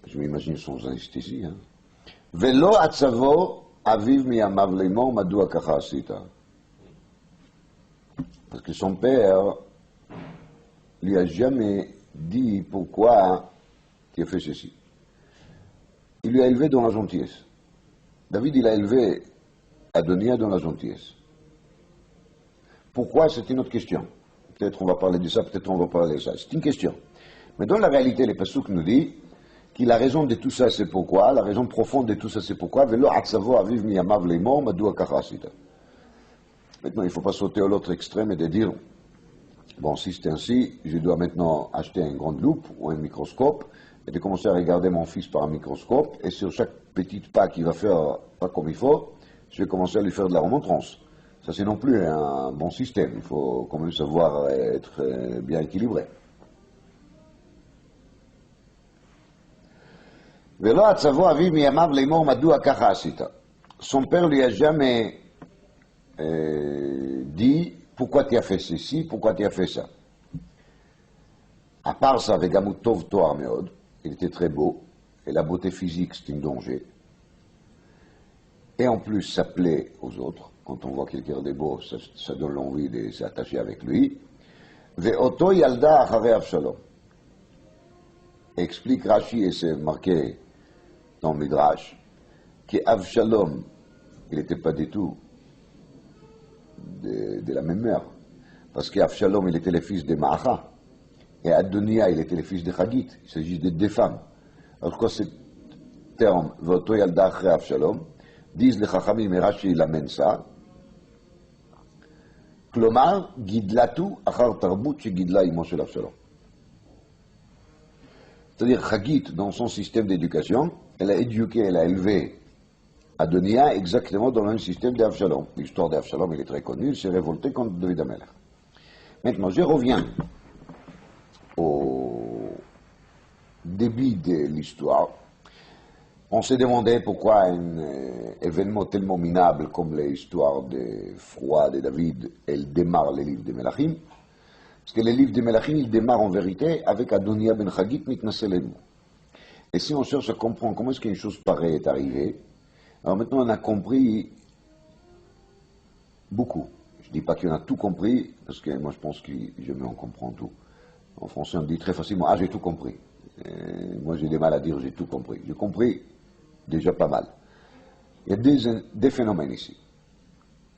Je m'imagine sans anesthésie. Velo atzavo aviv miyamav leimor madua kacha asita. Parce que son père lui a jamais dit pourquoi tu as fait ceci. Il lui a élevé dans la gentillesse. David, il a élevé Adonia dans la gentillesse. Pourquoi? C'est une autre question. Peut-être on va parler de ça, peut-être on va parler de ça. C'est une question. Mais dans la réalité, les passouk nous dit que la raison de tout ça, c'est pourquoi, la raison profonde de tout ça, c'est pourquoi. Velo atzavo aviv miyamav leimor madua kacha asita. Maintenant, il ne faut pas sauter à l'autre extrême et de dire, bon, si c'est ainsi, je dois maintenant acheter une grande loupe ou un microscope et de commencer à regarder mon fils par un microscope, et sur chaque petite pas qu'il va faire pas comme il faut, je vais commencer à lui faire de la remontrance. Ça, c'est non plus un bon système. Il faut quand même savoir être bien équilibré. Son père lui a jamais dit pourquoi tu as fait ceci, pourquoi tu as fait ça. À part ça, avec Tov Toar Meod, il était très beau, et la beauté physique, c'est un danger. Et en plus, ça plaît aux autres. Quand on voit quelqu'un de beau, ça donne l'envie de s'attacher avec lui. Ve'oto yalda acharei Avshalom. Explique Rashi, et c'est marqué dans Midrash, qu'Avshalom, il n'était pas du tout de la même mère. Parce qu'Avshalom, il était le fils de Maacha. Et Adonia, il était le fils de Chagit. Il s'agit de deux femmes. Alors quoi ce terme, Ve'oto yalda acharei Avshalom, disent les Chachamim et Rashi, il amène ça, כלומר, גידלתו אחר תרבות שגידלה אמו של אבשלום. C'est-à-dire, Chagit, dans son système d'éducation, elle a éduqué, elle a élevé Adonia exactement dans le même système d'Avshalom. L'histoire d'Avshalom, elle est très connue, il s'est révolté contre David Amelech. Maintenant, je reviens au début de l'histoire. On s'est demandé pourquoi un événement tellement minable comme l'histoire de Froid de David, elle démarre les livres de Melachim. Parce que les livres de Melachim, ils démarrent en vérité avec Adonia ben Chagit mitnaselenu. Et si on cherche à comprendre comment est-ce qu'une chose pareille est arrivée, alors maintenant on a compris beaucoup. Je ne dis pas qu'on a tout compris, parce que moi je pense que jamais on comprend tout. En français on dit très facilement, ah j'ai tout compris. Moi j'ai des mal à dire j'ai tout compris. J'ai compris déjà pas mal. Il y a des phénomènes ici,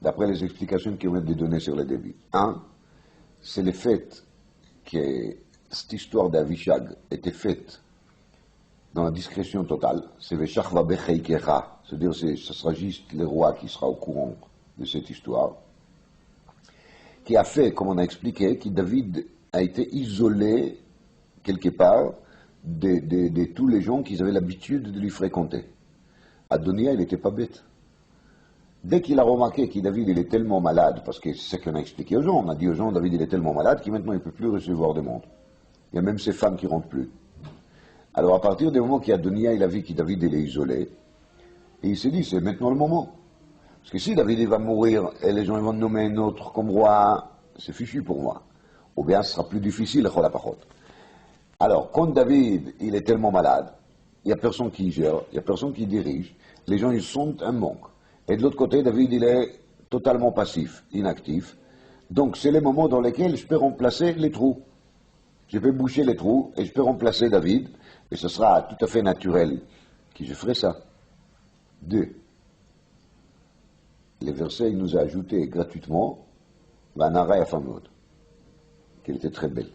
d'après les explications qu'on vient de donner sur le début. Un, c'est le fait que cette histoire d'Avishag était faite dans la discrétion totale. C'est Veshachva Becheikecha, c'est-à-dire que ce sera juste le roi qui sera au courant de cette histoire, qui a fait, comme on a expliqué, que David a été isolé quelque part de tous les gens qui avaient l'habitude de lui fréquenter. Adonia, il n'était pas bête. Dès qu'il a remarqué que David il est tellement malade, parce que c'est ce qu'on a expliqué aux gens, on a dit aux gens, David il est tellement malade qu'il maintenant il ne peut plus recevoir de monde. Il y a même ses femmes qui ne rentrent plus. Alors à partir du moment qu'Adonia il a vu que David il est isolé, et il s'est dit c'est maintenant le moment. Parce que si David il va mourir et les gens ils vont nommer un autre comme roi, c'est fichu pour moi. Ou bien ce sera plus difficile, alors quand David il est tellement malade, il n'y a personne qui gère, il n'y a personne qui dirige, les gens ils sont un manque. Et de l'autre côté, David, il est totalement passif, inactif. Donc, c'est les moments dans lesquels je peux remplacer les trous. Je peux boucher les trous et je peux remplacer David. Et ce sera tout à fait naturel que je ferai ça. 2. Les versets, il nous a ajouté gratuitement Vanara Yafamod, qu'elle était très belle.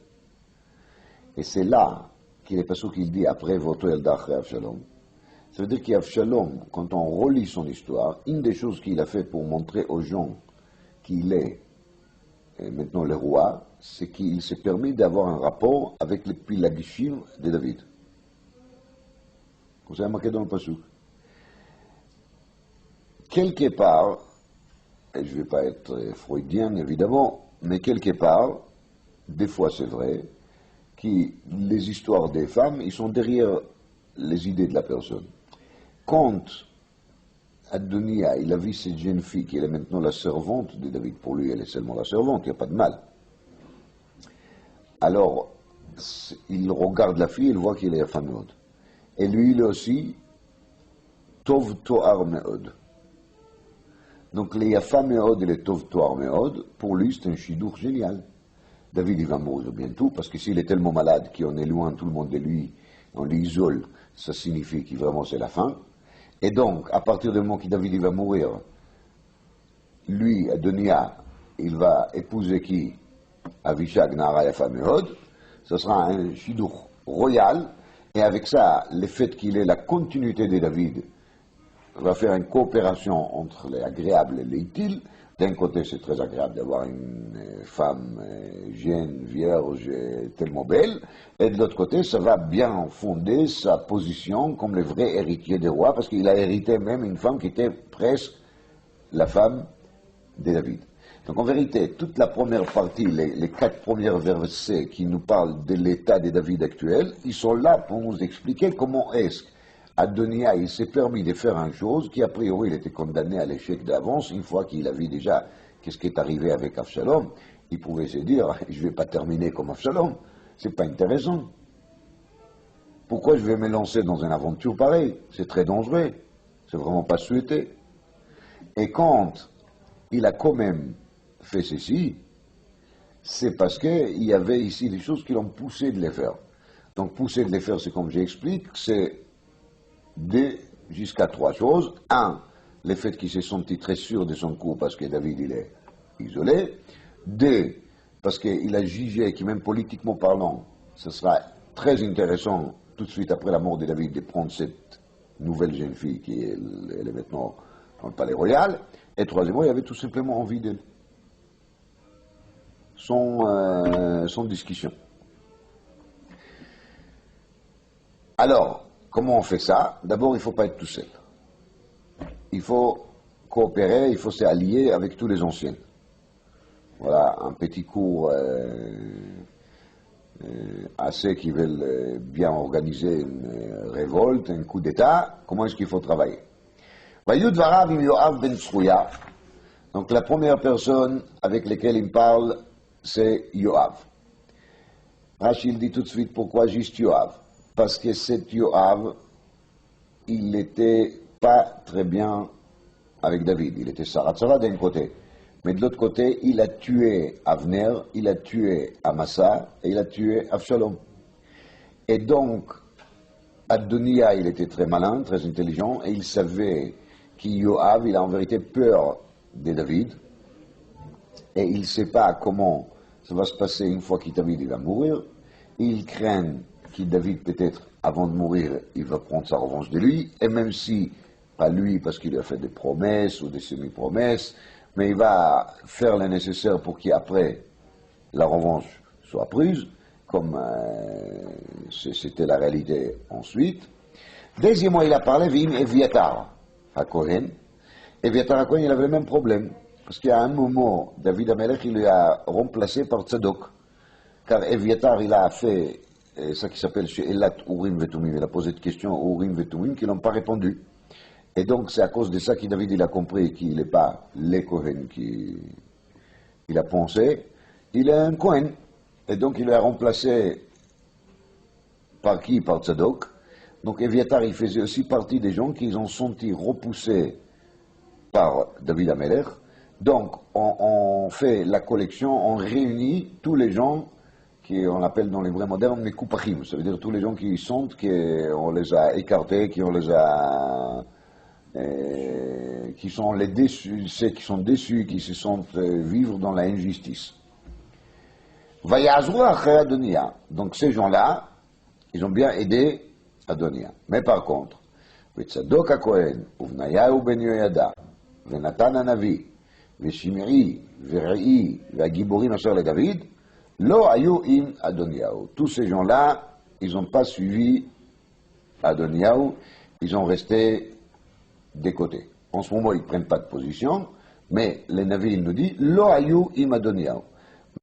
Et c'est là qu'il est passé qu'il dit après votre Eldach Avshalom. Ça veut dire qu'Avshalom, quand on relit son histoire, une des choses qu'il a fait pour montrer aux gens qu'il est maintenant le roi, c'est qu'il s'est permis d'avoir un rapport avec les Pilagishim de David. Comme ça, marqué dans le passage. Quelque part, et je ne vais pas être freudien évidemment, mais quelque part, des fois c'est vrai, que les histoires des femmes, ils sont derrière les idées de la personne. Quand Adonia, il a vu cette jeune fille qui est maintenant la servante de David, pour lui elle est seulement la servante, il n'y a pas de mal. Alors, il regarde la fille, il voit qu'elle est Yafa Meod. Et lui, il est aussi Tov Toar Meod. Donc les Yafa Meod et les Tov Toar Meod, pour lui c'est un chidour génial. David il va mourir bientôt, parce que s'il est tellement malade qu'on est loin tout le monde de lui, on l'isole, ça signifie que vraiment c'est la fin. Et donc, à partir du moment que David il va mourir, lui, Adonia, il va épouser qui? Avishag Nahara Yafa Meod, ce sera un chidour royal, et avec ça, le fait qu'il ait la continuité de David va faire une coopération entre les agréables et les utiles. D'un côté, c'est très agréable d'avoir une femme jeune, vierge, tellement belle, et de l'autre côté, ça va bien fonder sa position comme le vrai héritier des rois, parce qu'il a hérité même une femme qui était presque la femme de David. Donc en vérité, toute la première partie, les 4 premiers versets qui nous parlent de l'état de David actuel, ils sont là pour nous expliquer comment est-ce Adonia, il s'est permis de faire une chose qui, a priori, il était condamné à l'échec d'avance. Une fois qu'il a vu déjà qu'est-ce qui est arrivé avec Avshalom, il pouvait se dire, je ne vais pas terminer comme Avshalom, c'est pas intéressant. Pourquoi je vais me lancer dans une aventure pareille? C'est très dangereux, c'est vraiment pas souhaité. Et quand il a quand même fait ceci, c'est parce qu'il y avait ici des choses qui l'ont poussé de les faire. Donc pousser de les faire, c'est comme j'explique, c'est jusqu'à 3 choses. 1, le fait qu'il s'est senti très sûr de son coup parce que David il est isolé. 2, parce qu'il a jugé que même politiquement parlant, ce sera très intéressant tout de suite après la mort de David de prendre cette nouvelle jeune fille qui est, elle est maintenant dans le palais royal. Et troisièmement, il avait tout simplement envie d'elle. sans discussion. Alors, comment on fait ça? D'abord, il ne faut pas être tout seul. Il faut coopérer, il faut s'allier avec tous les anciens. Voilà, un petit cours à ceux qui veulent bien organiser une révolte, un coup d'État. Comment est-ce qu'il faut travailler? Donc la première personne avec laquelle il parle, c'est Yoav. Rachid dit tout de suite pourquoi juste Yoav. Parce que cet Yoav, il n'était pas très bien avec David. Il était Saratsara d'un côté. Mais de l'autre côté, il a tué Avner, il a tué Amasa et il a tué Avshalom. Et donc, Adonia, il était très malin, très intelligent, et il savait qu'Yoav, il a en vérité peur de David, et il ne sait pas comment ça va se passer une fois que David il va mourir. Il craint que David, peut-être, avant de mourir, il va prendre sa revanche de lui, et même si, pas lui, parce qu'il a fait des promesses ou des semi-promesses, mais il va faire le nécessaire pour qu'après, la revanche soit prise, comme c'était la réalité ensuite. Deuxièmement, il a parlé Vim Eviatar à Kohen. Eviatar à Kohen, il avait le même problème. Parce qu'à un moment, David Amelech, il l'a remplacé par Tzadok. Car Eviatar, il a fait ça qui s'appelle chez Elat Urim Vetumim. Il a posé des questions aux Urim Vetumim qui n'ont pas répondu. Et donc, c'est à cause de ça que David, il a compris qu'il n'est pas les Kohen qu'il a pensé. Il est un Kohen. Et donc, il l'a remplacé par qui? Par Tzadok. Donc, Eviatar, il faisait aussi partie des gens qui ont senti repoussés par David Amelech. Donc, on fait la collection, on réunit tous les gens qu'on appelle dans l'hébreu moderne les Koupachim. Ça veut dire tous les gens qui sentent qu'on les a écartés, qui sont les déçus, ceux qui sont déçus, qui se sentent vivre dans la injustice. Vayazru après Adonia. Donc ces gens-là, ils ont bien aidé Adonia. Mais par contre, Tzadok HaKohen, Uvnayahu ben Yoyada, Venatan HaNavi, Veshimri, Verei, Vagiborim asher le David, Lo ayu im Adoniahu. Tous ces gens-là, ils n'ont pas suivi Adoniahu, ils ont resté des côtés. En ce moment, ils ne prennent pas de position, mais les Navi, il nous dit, Lo ayu im Adoniahu.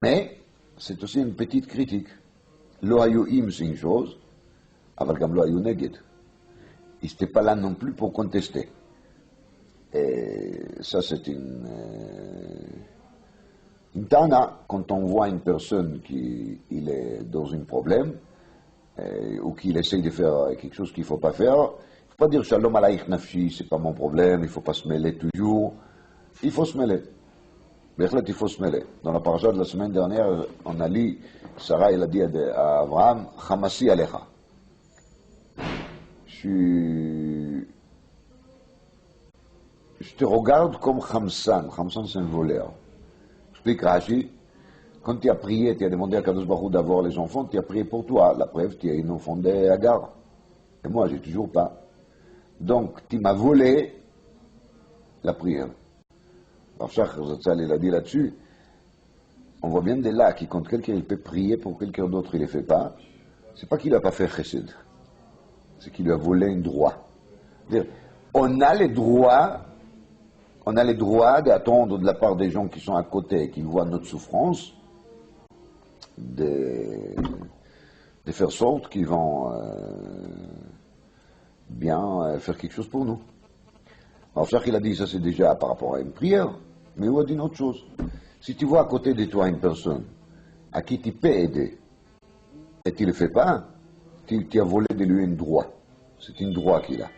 Mais, c'est aussi une petite critique. Lo ayu im, c'est une chose, Avalgam lo ayu neged. Ils n'étaient pas là non plus pour contester. Et ça, c'est une tana, quand on voit une personne qui il est dans un problème, ou qu'il essaye de faire quelque chose qu'il ne faut pas faire, il ne faut pas dire Shalom alaïch nafshi, c'est pas mon problème, il ne faut pas se mêler toujours. Il faut se mêler. Il faut se mêler. Dans la paracha de la semaine dernière, on a lu, Sarah, elle a dit à Abraham, Hamasi alecha. Je te regarde comme Khamsan. Khamsan, c'est un voleur. Explique Rashi. Quand tu as prié, tu as demandé à Kadosh Baruch Hu d'avoir les enfants, tu as prié pour toi. La preuve, tu as une enfant d'Agar. Et moi, j'ai toujours pas. Donc, tu m'as volé la prière. Rav Shach Zatzal, il a dit là-dessus, on voit bien de là que quand quelqu'un il peut prier pour quelqu'un d'autre, il ne le fait pas, c'est pas qu'il n'a pas fait chesed, c'est qu'il lui a volé un droit. C'est-à-dire, on a les droits d'attendre de la part des gens qui sont à côté et qui voient notre souffrance, de faire sorte qu'ils vont bien faire quelque chose pour nous. Alors, ça qu'il a dit, ça c'est déjà par rapport à une prière, mais il a dit une autre chose. Si tu vois à côté de toi une personne à qui tu peux aider et tu ne le fais pas, tu as volé de lui un droit. C'est un droit qu'il a.